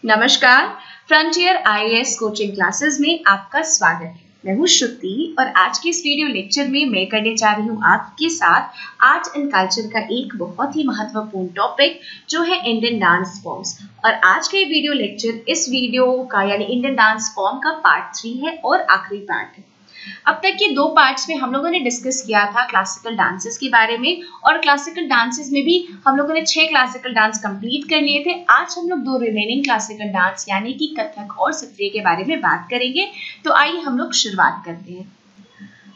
नमस्कार, frontier IAS coaching classes में आपका स्वागत है। मैं हूँ श्रुति और आज के इस वीडियो लेक्चर में मैं करने जा रही हूँ आपके साथ आर्ट एंड कल्चर का एक बहुत ही महत्वपूर्ण टॉपिक जो है इंडियन डांस फॉर्म्स। और आज का ये वीडियो लेक्चर इस वीडियो का यानी इंडियन डांस फॉर्म का पार्ट 3 है और आखिरी पार्ट है। अब तक के 2 पार्ट्स में हम लोगों ने डिस्कस किया था क्लासिकल डांसेस के बारे में और क्लासिकल डांसेस में भी हम लोगों ने 6 क्लासिकल डांस कंप्लीट कर लिए थे। आज हम लोग 2 रिमेनिंग क्लासिकल डांस यानी कि कथक और सत्रिय के बारे में बात करेंगे। तो आइए हम लोग शुरुआत करते हैं।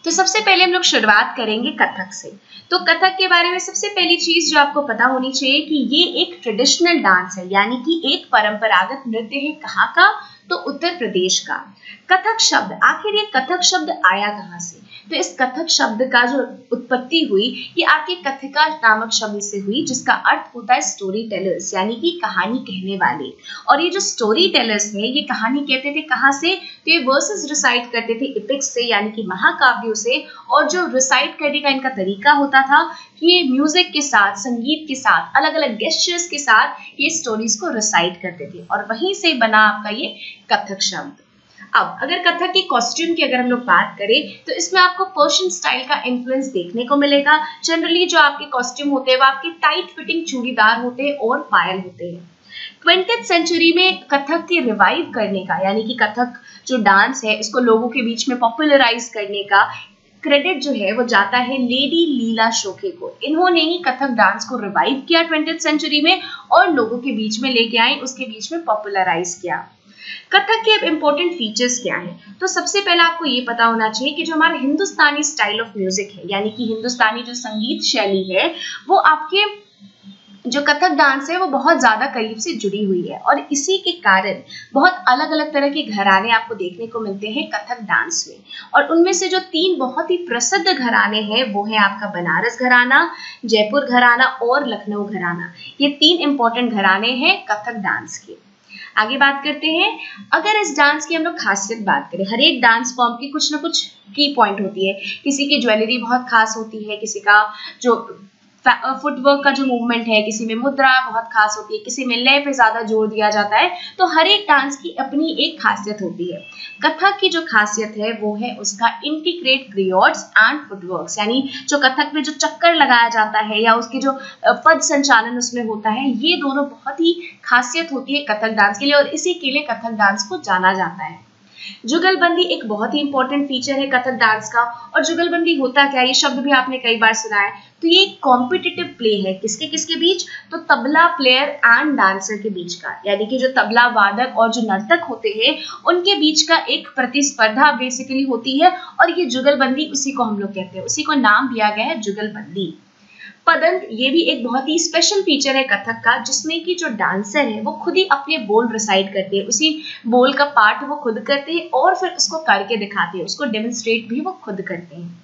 तो सबसे पहले हम लोग शुरुआत करेंगे कथक से। तो कथक के बारे में सबसे पहली चीज जो आपको पता होनी चाहिए कि ये एक ट्रेडिशनल डांस है यानी कि एक परंपरागत नृत्य है। कहाँ का? तो उत्तर प्रदेश का। कथक शब्द, आखिर ये कथक शब्द आया कहाँ से? तो इस कथक शब्द का जो उत्पत्ति हुई ये आपके कथिका नामक शब्द से हुई जिसका अर्थ होता है स्टोरी टेलर्स यानी कि कहानी कहने वाले। और ये जो स्टोरी टेलर्स है ये कहानी कहते थे कहाँ से? तो ये वर्सेस रिसाइट करते थे एपिक्स से यानी कि महाकाव्यों से। और जो रिसाइट करने का इनका तरीका होता था कि ये म्यूजिक के साथ, संगीत के साथ, अलग अलग गेस्चर्स के साथ ये स्टोरीज को रिसाइट करते थे और वहीं से बना आपका ये कथक शब्द। अब अगर कथक की कॉस्ट्यूम की अगर हम लोग बात करें तो इसमें आपको पर्शियन स्टाइल का इन्फ्लुएंस देखने को मिलेगा। जनरली जो आपके कॉस्ट्यूम होते हैं वो आपके टाइट फिटिंग चूड़ीदार होते हैं और पायल होते हैं। 20th सेंचुरी में कथक के रिवाइव करने का यानी कि कथक जो डांस है इसको लोगों के बीच में पॉपुलराइज करने का क्रेडिट जो है वो जाता है लेडी लीला शोके को। इन्होंने ही कथक डांस को रिवाइव किया 20th सेंचुरी में और लोगों के बीच में लेके आए, उसके बीच में पॉपुलराइज किया। कथक के इंपॉर्टेंट फीचर्स क्या हैं? तो सबसे पहला आपको ये पता होना चाहिए कि जो हमारा हिंदुस्तानी स्टाइल ऑफ म्यूजिक है यानी कि हिंदुस्तानी जो संगीत शैली है वो आपके जो कथक डांस है वो बहुत ज्यादा करीब से जुड़ी हुई है और इसी के कारण बहुत अलग अलग तरह के घराने आपको देखने को मिलते हैं कथक डांस में। और उनमें से जो 3 बहुत ही प्रसिद्ध घराने हैं वो है आपका बनारस घराना, जयपुर घराना और लखनऊ घराना। ये 3 इंपॉर्टेंट घराने हैं कथक डांस के। आगे बात करते हैं। अगर इस डांस की हम लोग खासियत बात करें, हर एक डांस फॉर्म की कुछ ना कुछ की पॉइंट होती है। किसी की ज्वेलरी बहुत खास होती है, किसी का जो फुटवर्क का जो मूवमेंट है, किसी में मुद्रा बहुत खास होती है, किसी में लय पे ज्यादा जोर दिया जाता है। तो हर एक डांस की अपनी एक खासियत होती है। कथक की जो खासियत है वो है उसका इंटीग्रेट ग्रियोट्स एंड फुटवर्क्स यानी जो कथक में जो चक्कर लगाया जाता है या उसके जो पद संचालन उसमें होता है, ये दोनों बहुत ही खासियत होती है कथक डांस के लिए और इसी के लिए कथक डांस को जाना जाता है। जुगलबंदी एक बहुत ही इंपॉर्टेंट फीचर है कथक डांस का। और जुगलबंदी होता क्या, ये शब्द भी आपने कई बार सुना है। तो ये एक कॉम्पिटिटिव प्ले है किसके किसके बीच? तो तबला प्लेयर एंड डांसर के बीच का, यानी कि जो तबला वादक और जो नर्तक होते हैं उनके बीच का एक प्रतिस्पर्धा बेसिकली होती है। और ये जुगलबंदी उसी को हम लोग कहते हैं, उसी को नाम दिया गया है जुगलबंदी। पदंत ये भी एक बहुत ही स्पेशल फीचर है कथक का जिसमें कि जो डांसर है वो खुद ही अपने बोल रिसाइट करते हैं, उसी बोल का पार्ट वो खुद करते हैं और फिर उसको करके दिखाते हैं, उसको डेमोन्स्ट्रेट भी वो खुद करते हैं।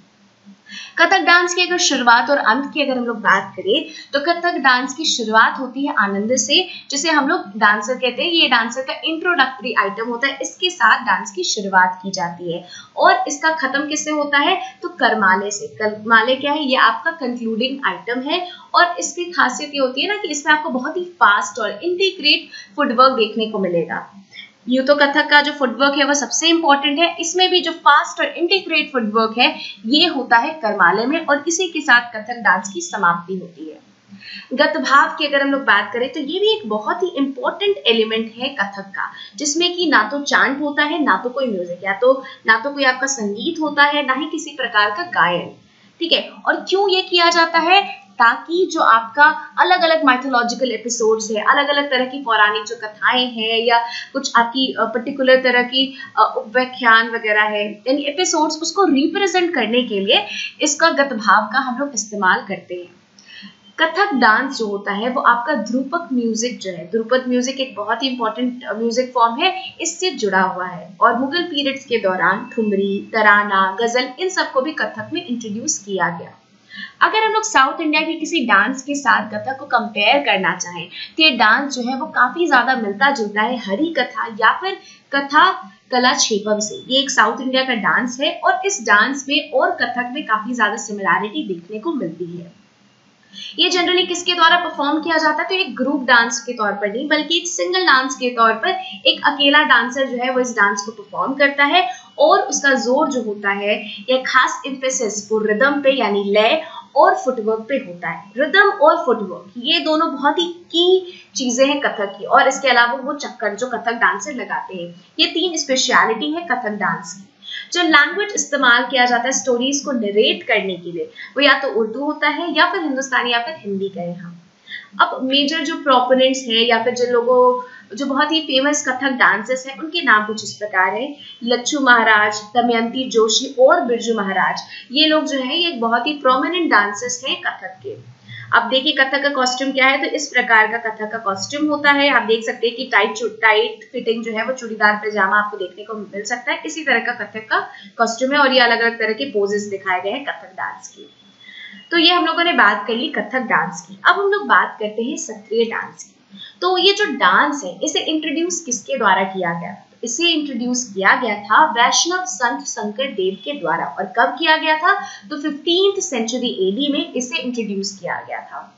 कथक डांस की अगर शुरुआत और अंत की अगर हम लोग बात करें तो कथक डांस की शुरुआत होती है आनंद से, जिसे हम लोग डांसर कहते हैं। ये डांसर का इंट्रोडक्टरी आइटम होता है, इसके साथ डांस की शुरुआत की जाती है। और इसका खत्म किससे होता है? तो करमाले से। करमाले क्या है? ये आपका कंक्लूडिंग आइटम है और इसकी खासियत ये होती है ना कि इसमें आपको बहुत ही फास्ट और इंटीग्रेट फुटवर्क देखने को मिलेगा। यूं तो कथक का जो फुटवर्क है वो सबसे इंपॉर्टेंट है, इसमें भी जो फास्ट और इंटीग्रेट फुटवर्क है ये होता है करमाले में और इसी के साथ कथक डांस की समाप्ति होती है। गतभाव की अगर हम लोग बात करें तो ये भी एक बहुत ही इंपॉर्टेंट एलिमेंट है कथक का, जिसमें कि ना तो चांट होता है ना तो कोई म्यूजिक, ना तो कोई आपका संगीत होता है ना ही किसी प्रकार का गायन। ठीक है, और क्यों ये किया जाता है? ताकि जो आपका अलग अलग माइथोलॉजिकल एपिसोड्स है, अलग अलग तरह की पौराणिक जो कथाएं हैं या कुछ आपकी पर्टिकुलर तरह की व्याख्यान वगैरह है यानी एपिसोड्स, उसको रिप्रेजेंट करने के लिए इसका गतभाव का हम लोग इस्तेमाल करते हैं। कथक डांस जो होता है वो आपका ध्रुपद म्यूजिक जो है, ध्रुपद म्यूजिक एक बहुत ही इंपॉर्टेंट म्यूजिक फॉर्म है, इससे जुड़ा हुआ है। और मुगल पीरियड्स के दौरान ठुमरी, तराना, गजल इन सबको भी कथक में इंट्रोड्यूस किया गया। अगर हम लोग साउथ इंडिया के किसी डांस के साथ कथक को कंपेयर करना चाहें तो ये डांस जो है वो काफी ज्यादा मिलता जुलता है हरी कथा या फिर कथा कलाक्षेपम से। ये एक साउथ इंडिया का डांस है और इस डांस में और कथक में काफी ज्यादा सिमिलैरिटी देखने को मिलती है। ये जनरली किसके द्वारा परफॉर्म किया जाता है? तो एक ग्रुप डांस के तौर पर नहीं बल्कि एक सिंगल डांस के तौर पर एक अकेला डांसर जो है वो इस डांस को परफॉर्म करता है और उसका जोर जो होता है या खास एम्फेसिस वो रिदम पे यानी लय और फुटवर्क पे होता है। रिदम और फुटवर्क ये दोनों बहुत ही की चीजें हैं कथक की, और इसके अलावा वो चक्कर जो कथक डांसर लगाते हैं, ये 3 स्पेशलिटी है कथक डांस की। जो लैंग्वेज इस्तेमाल किया जाता है स्टोरीज को नरेट करने के लिए वो या तो उर्दू होता है या फिर हिंदुस्तानी या फिर हिंदी कहें हम। अब मेजर जो प्रोपोनेंट्स हैं या फिर जिन लोगों जो बहुत ही फेमस कथक डांसर्स हैं उनके नाम कुछ इस प्रकार हैं। लच्छू महाराज, दमयंती जोशी और बिरजू महाराज, ये लोग जो है ये बहुत ही प्रोमिनेंट डांसर्स हैं कथक के। अब देखिए कथक का कॉस्ट्यूम क्या है, तो इस प्रकार का कथक का कॉस्ट्यूम होता है। आप देख सकते हैं कि टाइट फिटिंग जो है वो चूड़ीदार पैजामा आपको देखने को मिल सकता है। इसी तरह का कथक का कॉस्ट्यूम है और ये अलग अलग तरह के पोजेस दिखाए गए हैं कथक डांस की। तो ये हम लोगों ने बात कर ली कथक डांस की। अब हम लोग बात करते हैं सत्रिय डांस की। तो ये जो डांस है इसे इंट्रोड्यूस किसके द्वारा किया गया? इसे इंट्रोड्यूस किया गया था वैष्णव संत शंकर देव के द्वारा। और कब किया गया था? तो 15th सेंचुरी एडी में इसे इंट्रोड्यूस किया गया था।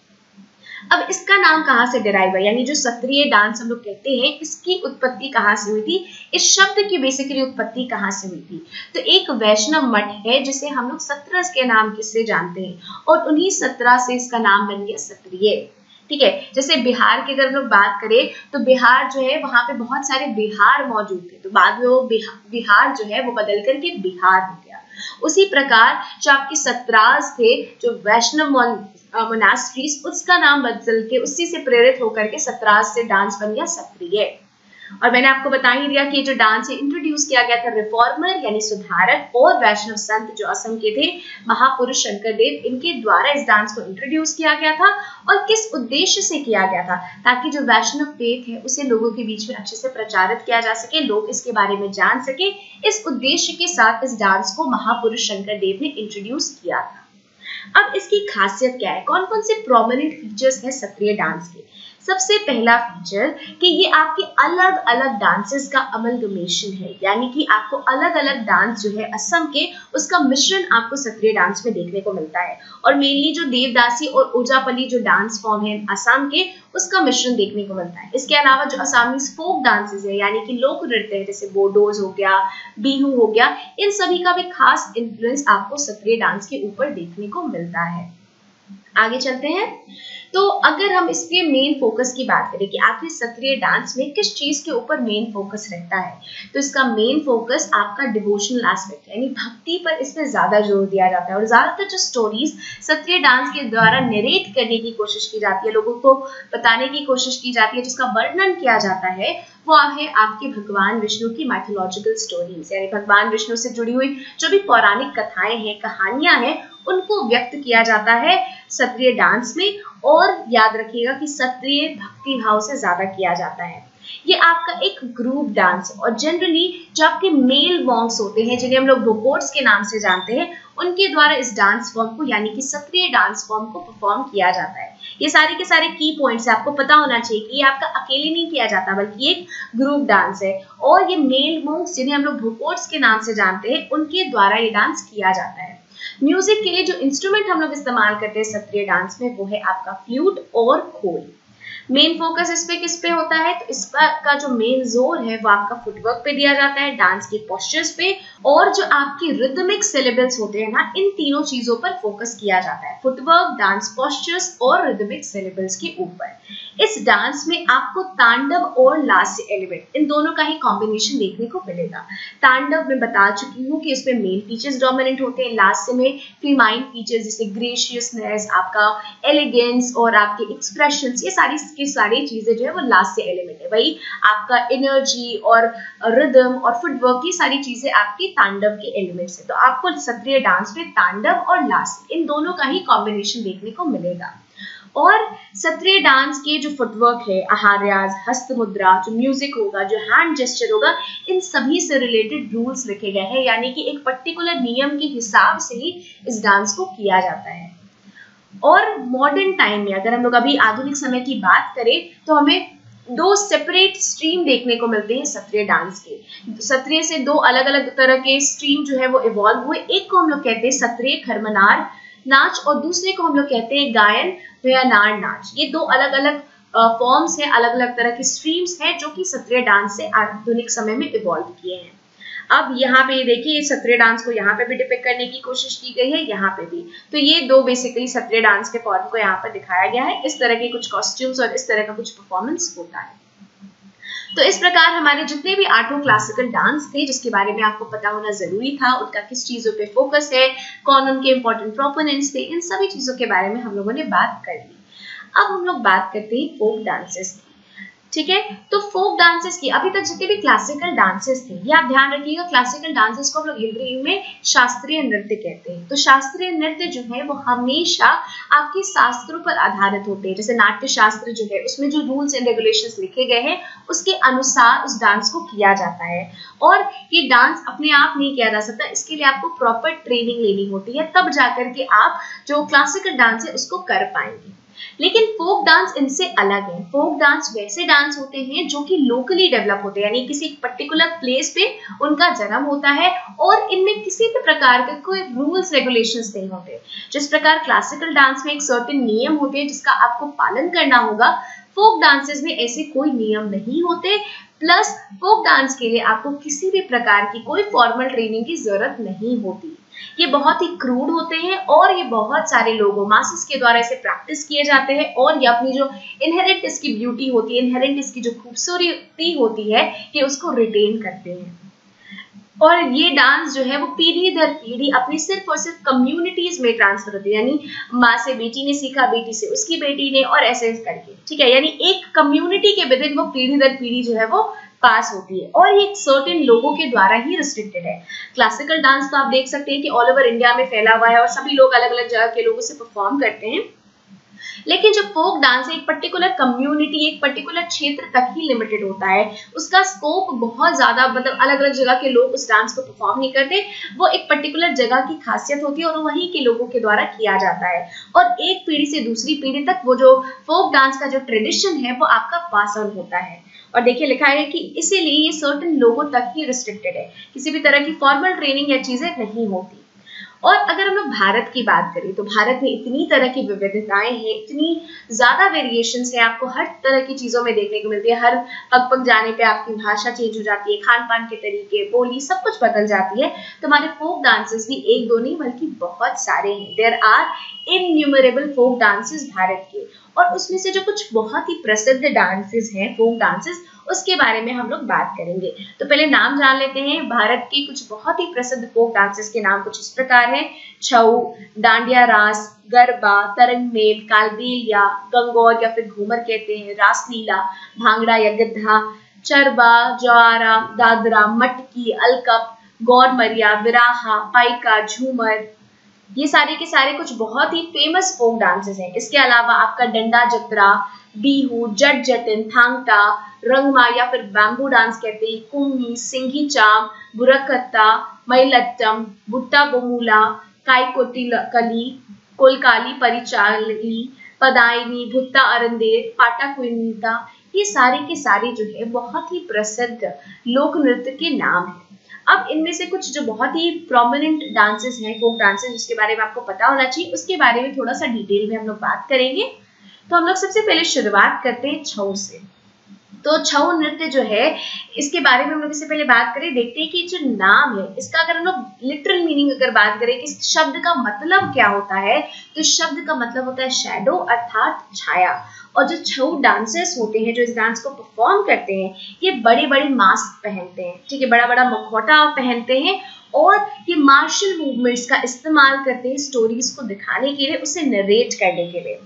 अब इसका नाम कहाँ से डिराइव है, यानी जो सत्रिय डांस हम लोग कहते हैं इसकी उत्पत्ति कहाँ से हुई थी? इस शब्द की बेसिकली उत्पत्ति कहाँ से हुई थी? तो एक वैष्णव मठ है जिसे हम लोग सत्रस के नाम से जानते हैं और उन्हीं 17 से इसका नाम बन गया सत्रिय। ठीक है, जैसे बिहार की अगर हम लोग बात करें तो बिहार जो है वहां पे बहुत सारे बिहार मौजूद थे, तो बाद में वो बिहार जो है वो बदल करके बिहार हो गया। उसी प्रकार जो आपके सत्राज थे, जो वैष्णव मोनास्ट्रीज, उसका नाम बदल के उसी से प्रेरित होकर के सत्राज से डांस बन गया सत्रिय। और मैंने आपको बता ही दिया कि जो डांस है इंट्रोड्यूस किया गया था रिफॉर्मर यानी सुधारक और वैष्णव संत जो असम के थे महापुरुष शंकर देव, इनके द्वारा इस डांस को इंट्रोड्यूस किया गया था। और किस उद्देश्य से किया गया था? ताकि जो वैष्णव फेथ है उसे लोगों के बीच में अच्छे से प्रचारित किया जा सके, लोग इसके बारे में जान सके। इस उद्देश्य के साथ इस डांस को महापुरुष शंकर देव ने इंट्रोड्यूस किया था। अब इसकी खासियत क्या है, कौन कौन से प्रोमिनेंट फीचर्स हैं सत्रिय डांस के? सबसे पहला फीचर कि ये आपके अलग अलग डांसेस का अमलगमेशन है, यानी कि आपको अलग अलग डांस जो है असम के उसका मिश्रण आपको सत्रिय डांस में देखने को मिलता है। और मेनली जो देवदासी और ओजापली जो डांस फॉर्म है असम के उसका मिश्रण देखने को मिलता है। इसके अलावा जो असामीज फोक डांसेस है यानी कि लोक नृत्य है जैसे बोडोज हो गया, बिहू हो गया, इन सभी का भी खास इन्फ्लुएंस आपको सत्रिय डांस के ऊपर देखने को मिलता है। आगे चलते हैं। तो अगर हम इसके मेन फोकस की बात करें कि आखिर सत्रिय डांस में किस चीज के ऊपर मेन फोकस रहता है, तो इसका मेन फोकस आपका डिवोशनल एस्पेक्ट यानी भक्ति पर इसमें ज्यादा जोर दिया जाता है। और ज्यादातर जो स्टोरीज सत्रिय डांस के द्वारा नरेट करने की कोशिश की जाती है, लोगों को बताने की कोशिश की जाती है, जिसका वर्णन किया जाता है वो है आपके भगवान विष्णु की माइथोलॉजिकल स्टोरीज, यानी भगवान विष्णु से जुड़ी हुई जो भी पौराणिक कथाएं हैं, कहानियां हैं, उनको व्यक्त किया जाता है सत्रिय डांस में। और याद रखिएगा कि सत्रिय भक्ति भाव से ज्यादा किया जाता है। ये आपका एक ग्रुप डांस है और जनरली जो आपके मेल मॉन्क्स होते हैं जिन्हें हम लोग भोपोट्स के नाम से जानते हैं, उनके द्वारा इस डांस फॉर्म को यानी कि सत्रिय डांस फॉर्म को परफॉर्म किया जाता है। ये सारे के सारे की पॉइंट्स है, आपको पता होना चाहिए कि ये आपका अकेले नहीं किया जाता बल्कि एक ग्रुप डांस है। और ये मेल मॉन्क्स जिन्हें हम लोग भोपोट्स के नाम से जानते हैं उनके द्वारा ये डांस किया जाता है। म्यूजिक के लिए जो इंस्ट्रूमेंट हम लोग इस्तेमाल करते हैं सत्रिय डांस में वो है आपका फ्लूट और खोल। मेन फोकस इस पे किस पे होता है, तो इसका जो मेन जोर है वो आपका फुटवर्क पे दिया जाता है, डांस के पोस्चर्स पे, और जो आपकी रिदमिक सिलेबल्स होते हैं ना, इन तीनों चीजों पर फोकस किया जाता है, फुटवर्क, डांस पोस्चर्स और रिदमिक सिलेबल्स के ऊपर। इस डांस में आपको तांडव और लास्य एलिमेंट इन दोनों का ही कॉम्बिनेशन देखने को मिलेगा। तांडव में बता चुकी हूँ कि इसमें मेल फीचर्स डोमिनेंट होते हैं, लास्य में फीमाइन फीचर्स जैसे ग्रेशियसनेस, आपका एलिगेंस और आपके एक्सप्रेशंस, ये सारी चीजें जो है वो लास्य एलिमेंट है। वही आपका एनर्जी और रिदम और फुटवर्क, ये सारी चीजें आपकी तांडव के एलिमेंट्स है। तो आपको सत्रिय डांस में तांडव और लास्य इन दोनों का ही कॉम्बिनेशन देखने को मिलेगा। और सत्रिय डांस के जो फुटवर्क है, आहार्यास, हस्त मुद्रा, जो म्यूजिक होगा, जो हैंड जेस्चर होगा, इन सभी से रिलेटेड रूल्स लिखे गए हैं, यानी कि एक पर्टिकुलर नियम के हिसाब से ही इस डांस को किया जाता है। और मॉडर्न टाइम में अगर हम लोग अभी आधुनिक समय की बात करें तो हमें दो सेपरेट स्ट्रीम देखने को मिलते हैं सत्रिय डांस के। सत्रिय से दो अलग अलग तरह के स्ट्रीम जो है वो इवॉल्व हुए। एक को हम लोग कहते हैं सत्रिय खरमनार नाच और दूसरे को हम लोग कहते हैं गायन या नार नाच। ये दो अलग अलग फॉर्म्स हैं, अलग अलग तरह की स्ट्रीम्स हैं जो कि सत्रिय डांस से आधुनिक समय में इवॉल्व किए हैं। अब यहाँ पे देखिए सत्रिय डांस को यहाँ पे भी डिपिक्ट करने की कोशिश की गई है, यहाँ पे भी। तो ये दो बेसिकली सत्रिय डांस के फॉर्म को यहाँ पर दिखाया गया है। इस तरह के कुछ कॉस्ट्यूम्स और इस तरह का कुछ परफॉर्मेंस होता है। तो इस प्रकार हमारे जितने भी 8 क्लासिकल डांस थे जिसके बारे में आपको पता होना जरूरी था, उनका किस चीजों पे फोकस है, कौन उनके इंपॉर्टेंट प्रोपोनेंट्स थे, इन सभी चीजों के बारे में हम लोगों ने बात कर ली। अब हम लोग बात करते हैं फोक डांसेस की। ठीक है, तो फोक डांसेस की अभी तक जितने भी क्लासिकल डांसेस थे, ये आप ध्यान रखिएगा, क्लासिकल डांसेस को हम लोग हिंदी में शास्त्रीय नृत्य कहते हैं। तो शास्त्रीय नृत्य जो है वो हमेशा आपके शास्त्रों पर आधारित होते हैं। जैसे नाट्य शास्त्र जो है उसमें जो रूल्स एंड रेगुलेशंस लिखे गए हैं उसके अनुसार उस डांस को किया जाता है। और ये डांस अपने आप नहीं किया जा सकता, इसके लिए आपको प्रॉपर ट्रेनिंग लेनी होती है, तब जाकर के आप जो क्लासिकल डांस है उसको कर पाएंगे। लेकिन फोक डांस इनसे अलग है। फोक डांस वैसे डांस होते हैं जो कि लोकली डेवलप होते हैं, यानी किसी पर्टिकुलर प्लेस पे उनका जन्म होता है और इनमें किसी भी प्रकार के कोई रूल्स रेगुलेशंस नहीं होते। जिस प्रकार क्लासिकल डांस में एक सर्टेन नियम होते हैं जिसका आपको पालन करना होगा, फोक डांसेस में ऐसे कोई नियम नहीं होते। प्लस फोक डांस के लिए आपको किसी भी प्रकार की कोई फॉर्मल ट्रेनिंग की जरूरत नहीं होती। ये बहुत ही क्रूड होते हैं और ये बहुत सारे लोगों मासेस के द्वारा इसे प्रैक्टिस किए जाते हैं और ये अपनी जो इनहेरेंट इसकी ब्यूटी होती है, इनहेरेंट इसकी जो खूबसूरती होती है, ये उसको रिटेन करते हैं। और ये डांस जो है वो पीढ़ी दर पीढ़ी अपनी सिर्फ और सिर्फ कम्युनिटीज में ट्रांसफर होती है, यानी माँ से बेटी ने सीखा, बेटी से उसकी बेटी ने, और ऐसे करके। ठीक है, यानी एक कम्युनिटी के विदिन वो पीढ़ी दर पीढ़ी जो है वो पास होती है और ये सर्टेन लोगों के द्वारा ही रिस्ट्रिक्टेड है। क्लासिकल डांस तो आप देख सकते हैं कि ऑल ओवर इंडिया में फैला हुआ है और सभी लोग अलग अलग जगह के लोगों से परफॉर्म करते हैं। लेकिन जो फोक डांस है एक पर्टिकुलर कम्युनिटी, एक पर्टिकुलर क्षेत्र तक ही लिमिटेड होता है। उसका स्कोप बहुत ज्यादा, मतलब अलग अलग जगह के लोग उस डांस को परफॉर्म नहीं करते। वो एक पर्टिकुलर जगह की खासियत होती है और वहीं के लोगों के द्वारा किया जाता है और एक पीढ़ी से दूसरी पीढ़ी तक वो जो फोक डांस का जो ट्रेडिशन है वो आपका पास ऑन होता है। और देखिए लिखा है कि इसीलिए ये सर्टेन लोगों तक ही रिस्ट्रिक्टेड है, किसी भी तरह की फॉर्मल ट्रेनिंग या चीजें नहीं होती। और अगर हम लोग भारत की बात करें तो भारत में इतनी तरह की विविधताएं हैं, इतनी ज्यादा वेरिएशंस है, आपको हर तरह की चीजों में देखने को मिलती है। हर पग पग जाने पे आपकी भाषा चेंज हो जाती है, खान पान के तरीके, बोली, सब कुछ बदल जाती है। तो हमारे फोक डांसेस भी एक दो नहीं बल्कि बहुत सारे हैं। There are innumerable folk dances Bharat के, और उसमें से जो कुछ बहुत ही प्रसिद्ध डांसेस हैं, फोक डांसेस, उसके बारे में हम लोग बात करेंगे। तो पहले नाम जान लेते हैं। भारत के कुछ बहुत ही प्रसिद्ध फोक डांसेस के नाम कुछ इस प्रकार हैं: छऊ, डांडिया रास, गरबा, तरंग मेल, कालबेलिया, गंगौर या फिर घूमर कहते हैं, रासलीला, भांगड़ा या गिद्धा, चरबा, ज्वारा, दादरा, मटकी, अलकप, गौरमरिया, बिराहा, पाइका, झूमर, ये सारे के सारे कुछ बहुत ही फेमस फोक डांसेस हैं। इसके अलावा आपका डंडा जत्रा, बिहू, जट जटिन, थांगटा, रंगमा या फिर बैम्बू डांस कहते हैं, कुम्मी, सिंघी चाम, बुरकत्ता, मयलट्टम, बुट्टा बोमूला, काईकोटिकली, कोलकाली, परिचाली, पदायनी, भुट्टा अरंदेर, पाटा क्विंता, ये सारे के सारे जो है बहुत ही प्रसिद्ध लोक नृत्य के नाम है। अब इनमें से कुछ जो बहुत ही प्रोमिनेंट डांसेस हैं, फोक डांसेस, जिसके बारे में आपको पता होना चाहिए, उसके बारे में थोड़ा सा डिटेल में हम लोग बात करेंगे। तो हम लोग सबसे पहले शुरुआत करते हैं छऊ से। तो छऊ नृत्य जो है, इसके बारे में हम लोग इससे पहले बात करें, देखते हैं कि जो नाम है इसका अगर हम लोग लिटरल मीनिंग अगर बात करें कि इस शब्द का मतलब क्या होता है, तो इस शब्द का मतलब होता है शैडो, अर्थात छाया। और जो छऊ डांसर्स होते हैं जो इस डांस को परफॉर्म करते हैं, ये बड़े बड़े मास्क पहनते हैं, ठीक है, बड़ा बड़ा मुखौटा पहनते हैं और ये मार्शल मूवमेंट्स का इस्तेमाल करते हैं स्टोरीज को दिखाने के लिए, उसे नरेट करने के लिए।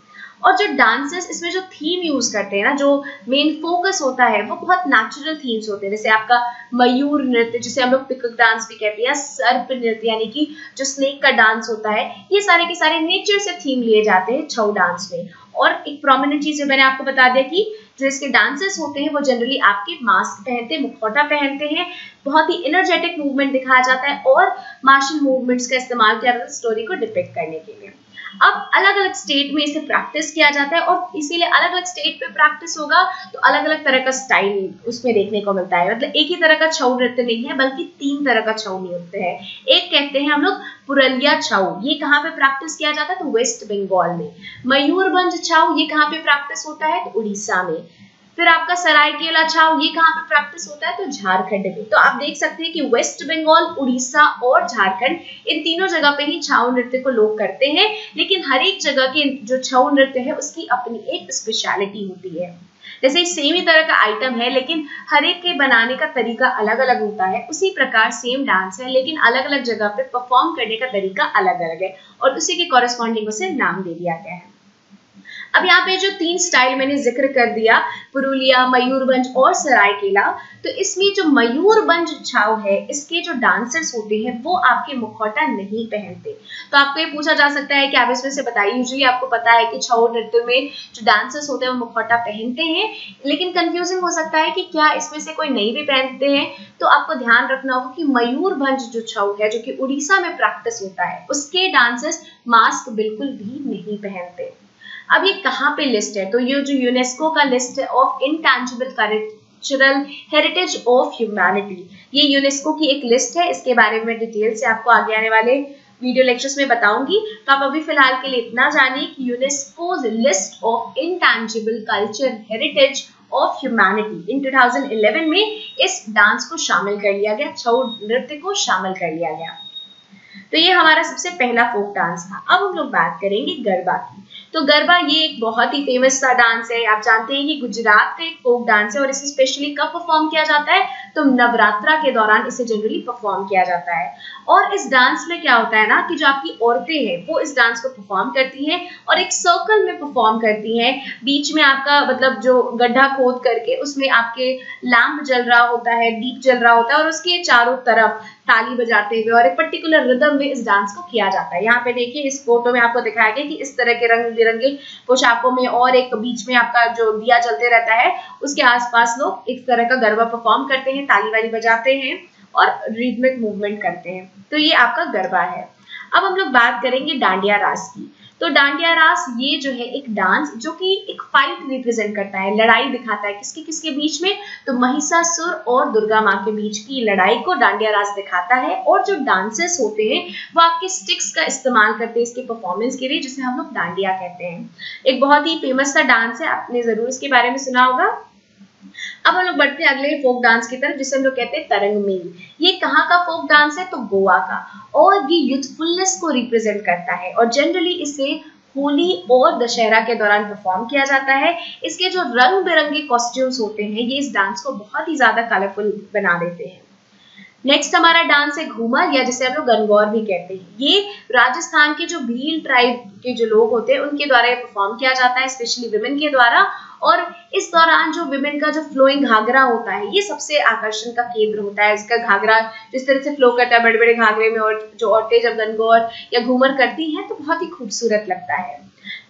और जो डांसर्स इसमें जो थीम यूज करते हैं ना, जो मेन फोकस होता है, वो बहुत नेचुरल थीम्स होते हैं। जैसे आपका मयूर नृत्य, जिसे हम लोग पिकक डांस भी कहते हैं, या सर्प नृत्य यानी कि जो स्नेक का डांस होता है, ये सारे के सारे नेचर से थीम लिए जाते हैं छऊ डांस में। और एक प्रोमिनेंट चीज मैंने आपको बता दिया कि जो इसके डांसर्स होते हैं वो जनरली आपके मास्क पहनते हैं, मुखौटा पहनते हैं, बहुत ही एनर्जेटिक मूवमेंट दिखाया जाता है और मार्शल मूवमेंट्स का इस्तेमाल किया जाता है स्टोरी को डिपिक्ट करने के लिए। अब अलग अलग स्टेट में इसे प्रैक्टिस किया जाता है और इसीलिए अलग अलग स्टेट पे प्रैक्टिस होगा तो अलग अलग तरह का स्टाइल उसमें देखने को मिलता है। मतलब एक ही तरह का छऊ नृत्य नहीं है, बल्कि 3 तरह का छऊ नृत्य है। एक कहते हैं हम लोग पुरुलिया छाऊ ये कहाँ पे प्रैक्टिस किया जाता है? तो वेस्ट बंगाल में। मयूरभंज छाऊ ये कहाँ पे प्रैक्टिस होता है? तो उड़ीसा में। फिर आपका सरायकेला छाऊ ये कहाँ पे प्रैक्टिस होता है? तो झारखंड में। तो आप देख सकते हैं कि वेस्ट बंगाल, उड़ीसा और झारखंड इन तीनों जगह पे ही छाऊ नृत्य को लोग करते हैं, लेकिन हर एक जगह के जो छाऊ नृत्य है उसकी अपनी एक स्पेशलिटी होती है। जैसे सेम ही तरह का आइटम है लेकिन हर एक के बनाने का तरीका अलग अलग होता है, उसी प्रकार सेम डांस है लेकिन अलग अलग जगह पे परफॉर्म करने का तरीका अलग अलग है और उसी के कॉरेस्पॉन्डिंग उसे नाम दे दिया गया है। अब यहाँ पे जो 3 स्टाइल मैंने जिक्र कर दिया, पुरुलिया, मयूरभंज और सरायकेला, तो इसमें जो मयूरभंज छाऊ है इसके जो डांसर्स होते हैं वो आपके मुखौटा नहीं पहनते। तो आपको ये पूछा जा सकता है कि आप इसमें से बताइए, यूजुअली आपको पता है कि छाऊ नृत्य में जो डांसर्स होते हैं वो मुखौटा पहनते हैं, लेकिन कंफ्यूजिंग हो सकता है कि क्या इसमें से कोई नहीं भी पहनते हैं। तो आपको ध्यान रखना होगा कि मयूरभंज जो छाऊ है जो कि उड़ीसा में प्रैक्टिस होता है उसके डांसर्स मास्क बिल्कुल भी नहीं पहनते। अब ये कहाँ पे लिस्ट है? तो ये जो यूनेस्को का लिस्ट है of intangible cultural heritage of humanity, ये यूनेस्को की एक लिस्ट है। इसके बारे में डिटेल से आपको आगे आने वाले वीडियो लेक्चर्स में बताऊंगी। तो आप अभी फिलहाल के लिए इतना जानिए कि UNESCO's list of intangible culture heritage of humanity in 2011 में इस डांस को शामिल कर लिया गया, छऊ नृत्य को शामिल कर लिया गया। तो ये हमारा सबसे पहला फोक डांस था। अब हम लोग बात करेंगे गरबा की। तो गरबा ये एक बहुत ही फेमस सा डांस है। आप जानते हैं कि गुजरात का एक फोक डांस है और इसे स्पेशली कब परफॉर्म किया जाता है? तो नवरात्रा के दौरान इसे जनरली परफॉर्म किया जाता है। और इस डांस में क्या होता है ना कि जो आपकी औरतें हैं वो इस डांस को परफॉर्म करती हैं और एक सर्कल में परफॉर्म करती हैं। बीच में आपका मतलब जो गड्ढा खोद करके उसमें आपके लैंप जल रहा होता है, दीप जल रहा होता है और उसके चारों तरफ ताली बजाते हुए और एक पर्टिकुलर रिदम में इस डांस को किया जाता है। यहाँ पे देखिए इस फोटो में आपको दिखाया गया कि इस तरह के रंग बिरंगे पोशाकों में और एक बीच में आपका जो दिया जलते रहता है उसके आसपास लोग इस तरह का गरबा परफॉर्म करते हैं, ताली वाली बजाते हैं और रिदमिक मूवमेंट करते हैं। तो ये आपका गरबा है। अब हम लोग बात करेंगे डांडिया रास की। तो डांडिया रास ये जो है एक डांस जो कि एक फाइट रिप्रेजेंट करता है, लड़ाई दिखाता है किसके किसके बीच में? तो महिषासुर और दुर्गा माँ के बीच की लड़ाई को डांडिया रास दिखाता है। और जो डांसर्स होते हैं वो आपके स्टिक्स का इस्तेमाल करते हैं इसके परफॉर्मेंस के लिए, जिसे हम लोग डांडिया कहते हैं। एक बहुत ही फेमस सा डांस है, आपने जरूर इसके बारे में सुना होगा। अब हम लोग बढ़ते हैं अगले फोक डांस की तरफ जिसे हम लोग कहते हैं तरंग मेल। ये कहाँ का फोक डांस है? तो गोवा का, और ये यूथफुलनेस को रिप्रेजेंट करता है और जनरली इसे होली और दशहरा के दौरान परफॉर्म किया जाता है। इसके जो रंग बिरंगे कॉस्ट्यूम्स होते हैं ये इस डांस को बहुत ही ज्यादा कलरफुल बना देते हैं। नेक्स्ट हमारा डांस है घूमर, या जिसे हम लोग गणगौर भी कहते हैं। ये राजस्थान के जो भील ट्राइब के जो लोग होते हैं उनके द्वारा ये परफॉर्म किया जाता है, स्पेशली विमेन के द्वारा। और इस दौरान जो विमेन का जो फ्लोइंग घाघरा होता है ये सबसे आकर्षण का केंद्र होता है। इसका घाघरा जिस तरह से फ्लो करता है बड़े बड़े घाघरे में, और जो औरतें जब गणगौर या घूमर करती हैं तो बहुत ही खूबसूरत लगता है।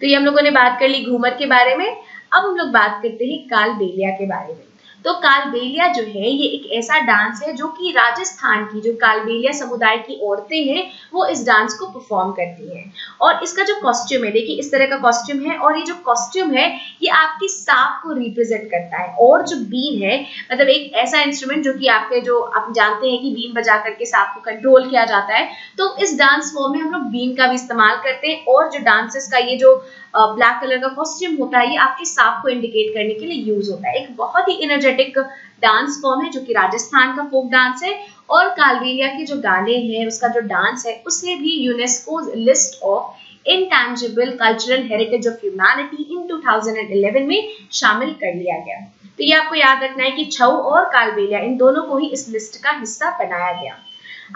तो ये हम लोगों ने बात कर ली घूमर के बारे में। अब हम लोग बात करते हैं कालबेलिया के बारे में। तो कालबेलिया जो है ये एक ऐसा डांस है जो कि राजस्थान की जो कालबेलिया समुदाय की औरतें हैं वो इस डांस को परफॉर्म करती हैं। और इसका जो कॉस्ट्यूम है, देखिए इस तरह का कॉस्ट्यूम है, और ये जो कॉस्ट्यूम है ये आपकी सांप को रिप्रेजेंट करता है। और जो बीन है मतलब एक ऐसा इंस्ट्रूमेंट जो कि आपके जो आप जानते हैं कि बीन बजा करके सांप को कंट्रोल किया जाता है, तो इस डांस फॉर्म में हम लोग बीन का भी इस्तेमाल करते हैं। और जो डांसर्स का ये जो ब्लैक कलर का कॉस्ट्यूम होता है ये आपके सांप को इंडिकेट करने के लिए यूज होता है। एक बहुत ही एनर्जेटिक डांस फॉर्म है जो कि राजस्थान का फोक डांस है। और कालबेलिया के जो गाने हैं उसका जो डांस है उसे भी UNESCO list of intangible cultural heritage of humanity in 2011 में शामिल कर लिया गया। तो ये आपको याद रखना है कि छऊ और कालबेलिया इन दोनों को ही इस लिस्ट का हिस्सा बनाया गया।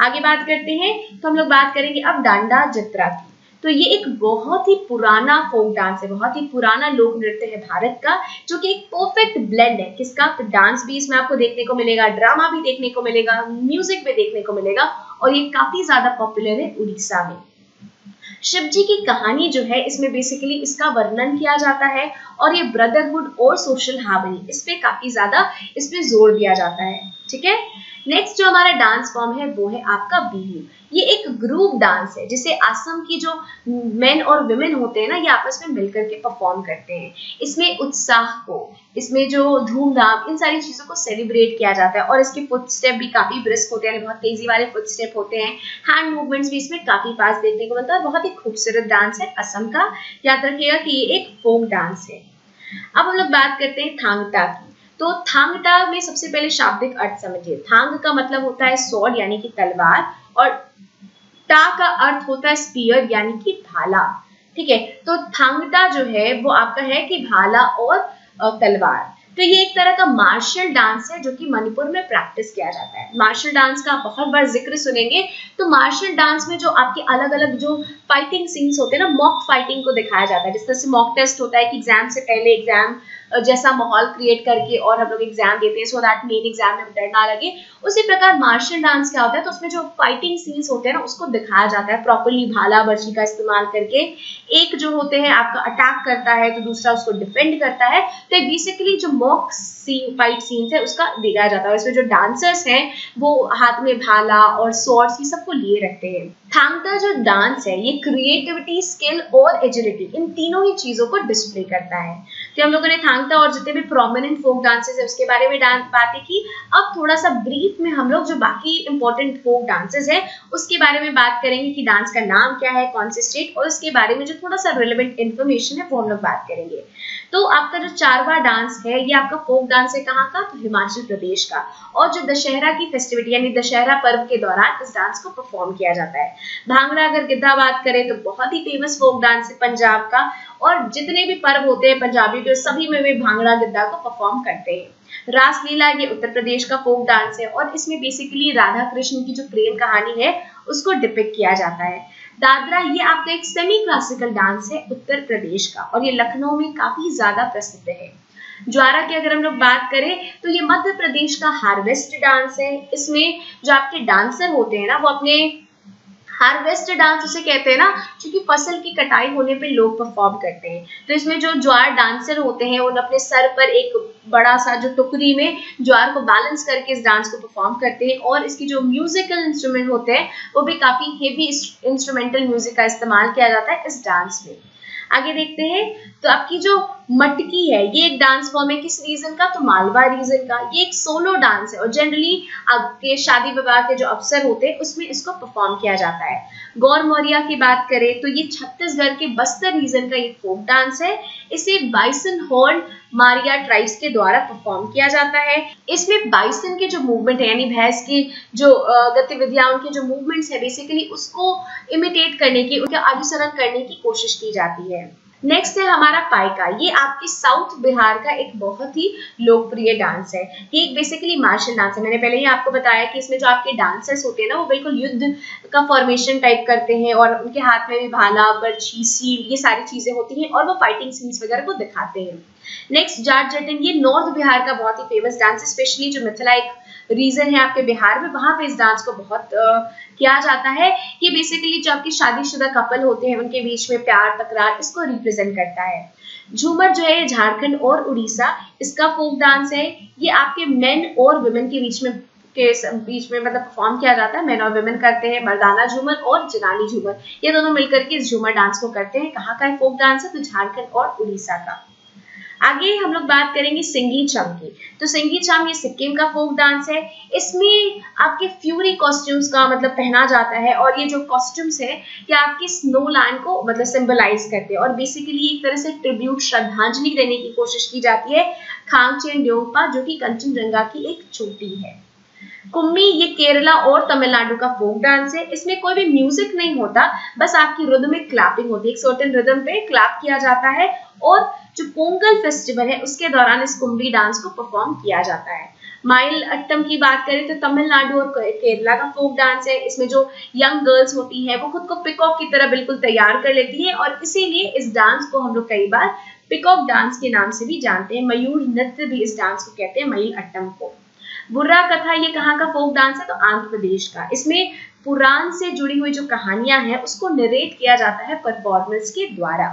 आगे बात करते हैं तो हम लोग बात करेंगे अब डांडा जत्रा की। तो ये एक बहुत ही पुराना फोक डांस है, बहुत ही पुराना लोक नृत्य है भारत का, जो कि एक परफेक्ट ब्लेंड है किसका? तो डांस भी इसमें आपको देखने को मिलेगा, ड्रामा भी देखने को मिलेगा, म्यूजिक भी देखने को मिलेगा, और ये काफी ज्यादा पॉपुलर है उड़ीसा में। शिव जी की कहानी जो है इसमें बेसिकली इसका वर्णन किया जाता है और ये ब्रदरहुड और सोशल हार्मनी इस पे काफी ज्यादा इस पे जोर दिया जाता है। ठीक है, नेक्स्ट जो हमारा डांस फॉर्म है वो है आपका बिहू। ये एक ग्रुप डांस है जिसे असम की जो मेन और वुमेन होते हैं ना, ये आपस में मिलकर के परफॉर्म करते हैं। इसमें उत्साह को, इसमें जो धूमधाम, इन सारी चीजों को सेलिब्रेट किया जाता है और इसके फुट स्टेप भी काफी ब्रिस्क होते हैं, बहुत तेजी वाले फुट स्टेप होते हैं। हैंड मूवमेंट्स भी इसमें काफी फास्ट देखने को मिलता है। बहुत ही खूबसूरत डांस है असम का। याद रखिएगा कि ये एक फोक डांस है। अब हम लोग बात करते हैं थांगता की। तो थांगता में सबसे पहले शाब्दिक अर्थ समझिए। थांग का मतलब होता है स्वॉर्ड यानी कि तलवार, और टा का अर्थ होता है स्पीयर यानी कि भाला। ठीक है, तो थांगता जो है वो आपका है कि भाला और तलवार। तो ये एक तरह का मार्शल डांस है जो कि मणिपुर में प्रैक्टिस किया जाता है। मार्शल डांस का बहुत बार जिक्र सुनेंगे। तो मार्शल डांस में जो आपके अलग अलग जो फाइटिंग सीन्स होते हैं ना, मॉक फाइटिंग को दिखाया जाता है। जिस तरह से मॉक टेस्ट होता है कि एग्जाम से पहले एग्जाम जैसा माहौल क्रिएट करके और हम लोग एग्जाम देते हैं सो दैट मेन एग्जाम में डर ना लगे, उसी प्रकार मार्शल डांस क्या होता है, तो उसमें जो फाइटिंग सीन्स होते हैं ना उसको दिखाया जाता है प्रॉपर्ली, भाला बर्छी का इस्तेमाल करके। एक जो होते हैं आपका अटैक करता है तो दूसरा उसको डिफेंड करता है। तो बेसिकली जो मॉक फाइट सीन्स है उसका दिखाया जाता है। इसमें जो डांसर्स हैं वो हाथ में भाला और स्वॉर्ड्स ये सबको लिए रखते हैं। थांगता जो डांस है ये क्रिएटिविटी, स्किल और एजिलिटी, इन तीनों ही चीजों को डिस्प्ले करता है। तो हम लोगों ने थांगता और जितने भी प्रोमिनेंट फोक डांसेस है उसके बारे में बातें की। अब थोड़ा सा ब्रीफ में हम लोग जो बाकी इंपॉर्टेंट फोक डांसेस है उसके बारे में बात करेंगे कि डांस का नाम क्या है, कौन से स्टेट, और उसके बारे में जो थोड़ा सा रिलेवेंट इन्फॉर्मेशन है वो हम लोग बात करेंगे। तो आपका जो चारवा डांस है ये आपका फोक डांस है कहाँ का, तो हिमाचल प्रदेश का। और जो दशहरा की फेस्टिविटी यानी दशहरा पर्व के दौरान इस डांस को परफॉर्म किया जाता है। भांगड़ा अगर गिद्धा बात करें तो बहुत ही फेमस फोक डांस है पंजाब का, और जितने भी पर्व होते हैं पंजाबी के सभी में वे भांगड़ा गिद्धा को परफॉर्म करते हैं। रासलीला ये उत्तर प्रदेश का फोक डांस है और इसमें बेसिकली राधा कृष्ण की जो प्रेम कहानी है उसको डिपिक्ट किया जाता है। दादरा ये आपका एक सेमी क्लासिकल डांस है उत्तर प्रदेश का, और ये लखनऊ में काफी ज्यादा प्रसिद्ध है। ज्वारा की अगर हम लोग बात करें तो ये मध्य प्रदेश का हार्वेस्ट डांस है। इसमें जो आपके डांसर होते हैं ना वो अपने हार्वेस्ट डांस उसे कहते हैं ना, क्योंकि फसल की कटाई होने पे लोग परफॉर्म करते हैं। तो इसमें जो ज्वार डांसर होते हैं उन अपने सर पर एक बड़ा सा जो टुकड़ी में ज्वार को बैलेंस करके इस डांस को परफॉर्म करते हैं, और इसकी जो म्यूजिकल इंस्ट्रूमेंट होते हैं वो भी काफी हेवी इंस्ट्रूमेंटल म्यूजिक का इस्तेमाल किया जाता है इस डांस में। आगे देखते हैं तो आपकी जो मटकी है ये एक डांस फॉर्म है किस रीजन का, तो मालवा रीजन का। ये एक सोलो डांस है और जनरली आपके शादी विवाह के जो अवसर होते हैं उसमें इसको परफॉर्म किया जाता है। गौर मौर्या की बात करें तो ये छत्तीसगढ़ के बस्तर रीजन का एक फोक डांस है। इसे बाइसन हॉर्न मारिया ट्राइब्स के द्वारा परफॉर्म किया जाता है। इसमें बाइसन के जो मूवमेंट है यानी भैंस की जो गतिविधियां, उनके जो मूवमेंट्स है बेसिकली उसको इमिटेट करने की, उनका अनुसरण करने की कोशिश की जाती है। नेक्स्ट है हमारा पाइका। ये आपके साउथ बिहार का एक बहुत ही लोकप्रिय डांस है। ये एक बेसिकली मार्शल डांस है। मैंने पहले ही आपको बताया कि इसमें जो आपके डांसर्स होते हैं ना वो बिल्कुल युद्ध का फॉर्मेशन टाइप करते हैं और उनके हाथ में भी भाला, बर्छी, सील ये सारी चीजें होती हैं और वो फाइटिंग सीन्स वगैरह को दिखाते हैं। नेक्स्ट जाट जटिन, ये नॉर्थ बिहार का बहुत ही फेमस डांस है। स्पेशली जो मिथिला एक रीजन है आपके बिहार में, वहां पे इस डांस को बहुत किया जाता है। ये बेसिकली जो आपके शादीशुदा कपल होते हैं उनके बीच में प्यार तकरार इसको रिप्रेजेंट करता है। झूमर जो है झारखंड और उड़ीसा इसका फोक डांस है। ये आपके मेन और वुमेन के बीच में मतलब परफॉर्म किया जाता है। मेन और वुमेन करते हैं। मर्दाना झूमर और जनानी झूमर ये दोनों मिलकर के इस झूमर डांस को करते हैं। कहाँ का फोक डांस है, तो झारखंड और उड़ीसा का। आगे हम लोग बात करेंगे सिंगी चम की। तो सिंगी चम ये सिक्किम का फोक डांस है। इसमें आपके फ्यूरी कॉस्ट्यूम्स का मतलब पहना जाता है और ये जो कॉस्ट्यूम्स है ये आपकी स्नो लैंड को मतलब सिंबलाइज करते हैं और बेसिकली एक तरह से ट्रिब्यूट श्रद्धांजलि देने की कोशिश की जाती है खांगचेन ड्योंगपा जो कि कंचनजंगा की एक चोटी है। कुम्मी ये केरला और तमिलनाडु का फोक डांस है। इसमें कोई भी म्यूजिक नहीं होता, बस आपकी रिदमिक क्लैपिंग होती है। एक सर्टेन रिदम पे क्लैप किया जाता है और जो पोंगल फेस्टिवल है उसके दौरान इस कुम्भी डांस को परफॉर्म किया जाता है। माइल अट्टम की बात करें तो तमिलनाडु और केरला का फोक डांस है। इसमें जो यंग गर्ल्स होती हैं वो खुद को पिकॉक की तरह बिल्कुल तैयार कर लेती हैं और इसीलिए इस डांस को हम लोग कई बार पिकॉक डांस के नाम से भी जानते हैं। मयूर नृत्य भी इस डांस को कहते हैं, माइल अट्टम को। बुर्रा कथा ये कहाँ का फोक डांस है, तो आंध्र प्रदेश का। इसमें पुराण से जुड़ी हुई जो कहानियां हैं उसको नरेट किया जाता है परफॉर्मेंस के द्वारा।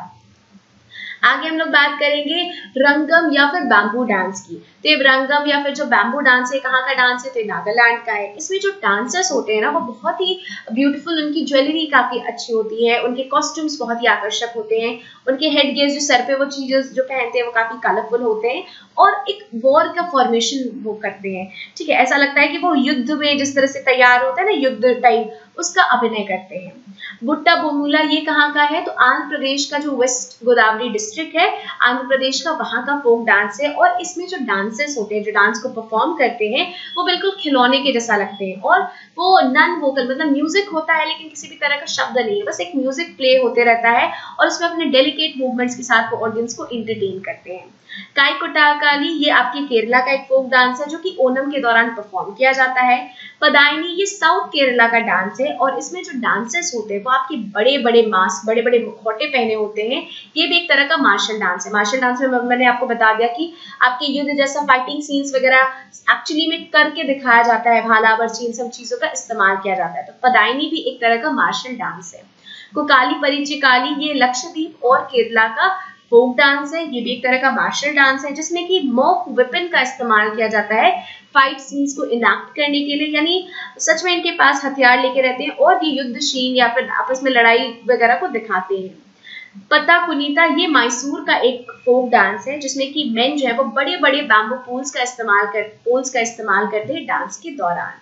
आगे हम लोग बात करेंगे रंगम या फिर बैम्बू डांस की। तो ये रंगम या फिर जो बैम्बू डांस है कहाँ का डांस है, तो नागालैंड का है। इसमें जो डांसर्स होते हैं ना वो बहुत ही ब्यूटीफुल, उनकी ज्वेलरी काफी अच्छी होती है, उनके कॉस्ट्यूम्स बहुत ही आकर्षक होते हैं, उनके हेड गेयर जो सर पे वो चीजें जो पहनते हैं वो काफी कलरफुल होते हैं और एक वॉर का फॉर्मेशन वो करते हैं। ठीक है, ऐसा लगता है कि वो युद्ध में जिस तरह से तैयार होता है ना, युद्ध टाइप, उसका अभिनय करते हैं। बुट्टा बोमुला ये कहाँ का है, तो आंध्र प्रदेश का जो वेस्ट गोदावरी डिस्ट्रिक्ट है आंध्र प्रदेश का, वहां का फोक डांस है। और इसमें जो डांसर्स होते हैं, जो डांस को परफॉर्म करते हैं, वो बिल्कुल खिलौने के जैसा लगते हैं और वो नॉन वोकल, मतलब म्यूजिक होता है लेकिन किसी भी तरह का शब्द नहीं है, बस एक म्यूजिक प्ले होते रहता है और उसमें अपने डेलिकेट मूवमेंट्स के साथ वो ऑडियंस को एंटरटेन करते हैं। काईकोटाकाली ये आपके केरला का एक फोक डांस है जो कि ओनम के दौरान परफॉर्म किया जाता है। पदायनी ये साउथ केरला का डांस है और इसमें जो डांसर्स होते हैं वो आपके बड़े बड़े मास्क, बड़े बड़े मुखौटे पहने होते हैं। ये भी एक तरह का मार्शल डांस है। मार्शल डांस में मैंने आपको बता दिया कि आपके युद्ध जैसा फाइटिंग सीन्स वगैरह एक्चुअली में करके दिखाया जाता है, भाला बर्ची इन सब चीजों का इस्तेमाल किया जाता है। तो पदायनी भी एक तरह का मार्शल डांस है। कोकाली परिचिकाली ये लक्षद्वीप और केरला का फोक डांस है। ये भी एक तरह का मार्शल डांस है जिसमें कि मॉक वेपन का इस्तेमाल किया जाता है फाइट सीन्स को इनैक्ट करने के लिए, यानी सच में इनके पास हथियार लेके रहते हैं और ये युद्ध शीन या फिर आपस में लड़ाई वगैरह को दिखाते हैं। पता कुनीता ये मैसूर का एक फोक डांस है जिसमें कि मेन जो है वो बड़े बड़े बैम्बू पोल्स का इस्तेमाल करते हैं डांस के दौरान।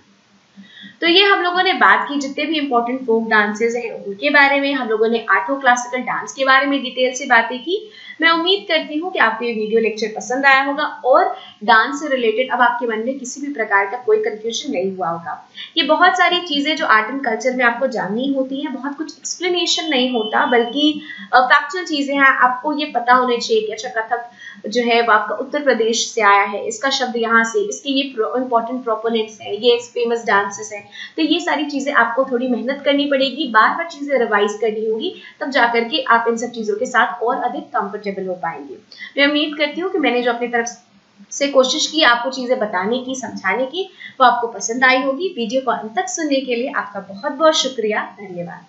तो ये हम लोगों ने बात की जितने भी इंपॉर्टेंट फोक डांसेस हैं उनके बारे में, हम लोगों ने आठों क्लासिकल डांस के बारे में डिटेल से बातें की। मैं उम्मीद करती हूँ कि आपको ये वीडियो लेक्चर पसंद आया होगा और डांस से रिलेटेड अब आपके मन में किसी भी प्रकार का कोई कंफ्यूजन नहीं हुआ होगा। ये बहुत सारी चीजें जो आर्ट एंड कल्चर में आपको जाननी होती हैं, बहुत कुछ एक्सप्लेनेशन नहीं होता बल्कि फैक्चुअल चीजें हैं। आपको ये पता होने चाहिए कि अच्छा कथक जो है वो आपका उत्तर प्रदेश से आया है, इसका शब्द यहाँ से, इसके ये इंपॉर्टेंट प्रोपोनेंट्स हैं, ये फेमस डांसेस हैं। तो ये सारी चीजें आपको थोड़ी मेहनत करनी पड़ेगी, बार बार चीजें रिवाइज करनी होगी, तब जाकर के आप इन सब चीजों के साथ और अधिक कंफर्टेबल हो पाएंगे। मैं उम्मीद करती हूँ कि मैंने जो अपनी तरफ से कोशिश की आपको चीजें बताने की, समझाने की, वो आपको पसंद आई होगी। वीडियो को अंत तक सुनने के लिए आपका बहुत बहुत शुक्रिया, धन्यवाद।